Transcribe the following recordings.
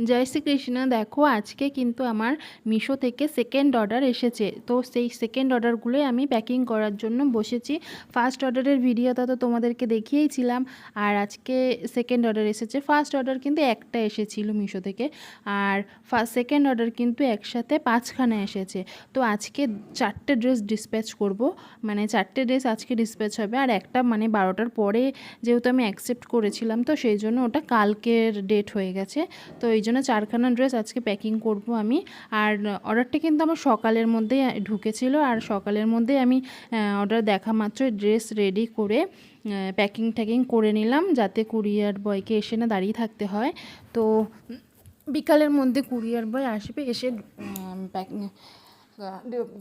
জয় শ্রীকৃষ্ণ। দেখো আজকে কিন্তু আমার মিশো থেকে সেকেন্ড অর্ডার এসেছে, তো সেই সেকেন্ড অর্ডারগুলোই আমি প্যাকিং করার জন্য বসেছি। ফার্স্ট অর্ডারের ভিডিওটা তো তোমাদেরকে দেখিয়েইছিলাম, আর আজকে সেকেন্ড অর্ডার এসেছে। ফার্স্ট অর্ডার কিন্তু একটা এসেছিল মিশো থেকে, আর সেকেন্ড অর্ডার কিন্তু একসাথে 5খানা এসেছে। তো আজকে 4টে ড্রেস ডিসপ্যাচ করব, মানে 4টে ড্রেস আজকে ডিসপ্যাচ হবে, আর একটা মানে 12টার পরে যেহেতু আমি অ্যাকসেপ্ট করেছিলাম, তো সেই জন্য ওটা কালকের ডেট হয়ে গেছে। তো এই জন্য 4খানা ড্রেস আজকে প্যাকিং করব আমি। আর অর্ডারটা কিন্তু আমার সকালের মধ্যেই ঢুকেছিল, আর সকালের মধ্যেই আমি অর্ডার দেখা মাত্র ড্রেস রেডি করে প্যাকিং ট্যাকিং করে নিলাম, যাতে কুরিয়ার বয়কে এসে না দাঁড়িয়ে থাকতে হয়। তো বিকালের মধ্যে কুরিয়ার বয় আসবে, এসে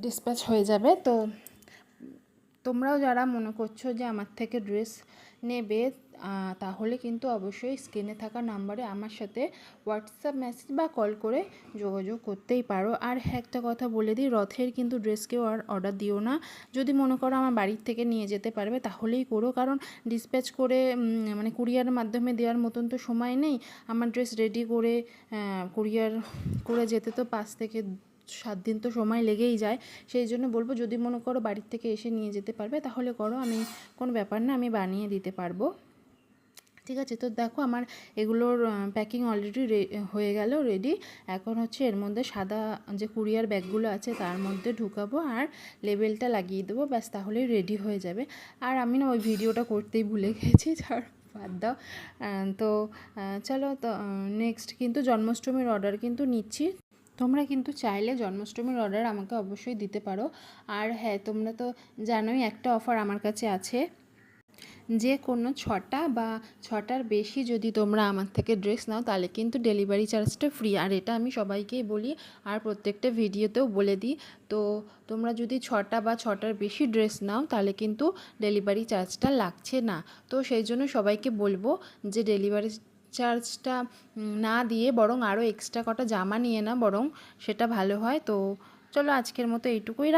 ডিসপ্যাচ হয়ে যাবে। তো তোমরাও যারা মনে করছো যে আমার থেকে ড্রেস নেবে, তাহলে কিন্তু অবশ্যই স্ক্রিনে থাকা নাম্বারে আমার সাথে হোয়াটসঅ্যাপ মেসেজ বা কল করে যোগাযোগ করতেই পারো। আর একটা কথা বলে দিই, রথের কিন্তু ড্রেস কেউ আর অর্ডার দিও না। যদি মনে করো আমার বাড়ির থেকে নিয়ে যেতে পারবে তাহলেই করো, কারণ ডিসপ্যাচ করে মানে কুরিয়ারের মাধ্যমে দেওয়ার মতন তো সময় নেই। আমার ড্রেস রেডি করে কুরিয়ার করে যেতে তো 5 থেকে 7 দিন তো সময় লেগেই যায়। সেই জন্য বলবো, যদি মনে করো বাড়ির থেকে এসে নিয়ে যেতে পারবে তাহলে করো, আমি কোনো ব্যাপার না, আমি বানিয়ে দিতে পারবো। ঠিক আছে, তো দেখো আমার এগুলোর প্যাকিং অলরেডি হয়ে গেল, রেডি। এখন হচ্ছে এর মধ্যে সাদা যে কুরিয়ার ব্যাগগুলো আছে তার মধ্যে ঢুকাবো আর লেবেলটা লাগিয়ে দেবো, ব্যাস তাহলেই রেডি হয়ে যাবে। আর আমি না ওই ভিডিওটা করতেই ভুলে গেছি, ছাড় বাদ দাও। তো চলো, তো নেক্সট কিন্তু জন্মাষ্টমীর অর্ডার কিন্তু নিচ্ছি। তোমরা কিন্তু চাইলে জন্মাষ্টমীর অর্ডার আমাকে অবশ্যই দিতে পারো। আর হ্যাঁ, তোমরা তো জানোই একটা অফার আমার কাছে আছে, যে কোনো 6টা বা 6টার বেশি যদি তোমরা আমার থেকে ড্রেস নাও তাহলে কিন্তু ডেলিভারি চার্জটা ফ্রি। আর এটা আমি সবাইকেই বলি, আর প্রত্যেকটা ভিডিওতেও বলে দিই। তো তোমরা যদি 6টা বা 6টার বেশি ড্রেস নাও তাহলে কিন্তু ডেলিভারি চার্জটা লাগছে না। তো সেই জন্য সবাইকে বলবো যে ডেলিভারি চার্জটা না দিয়ে বরং আরও এক্সট্রা কটা জামা নিয়ে না, বরং সেটা ভালো হয়। তো চলো আজকের মতো এইটুকুই।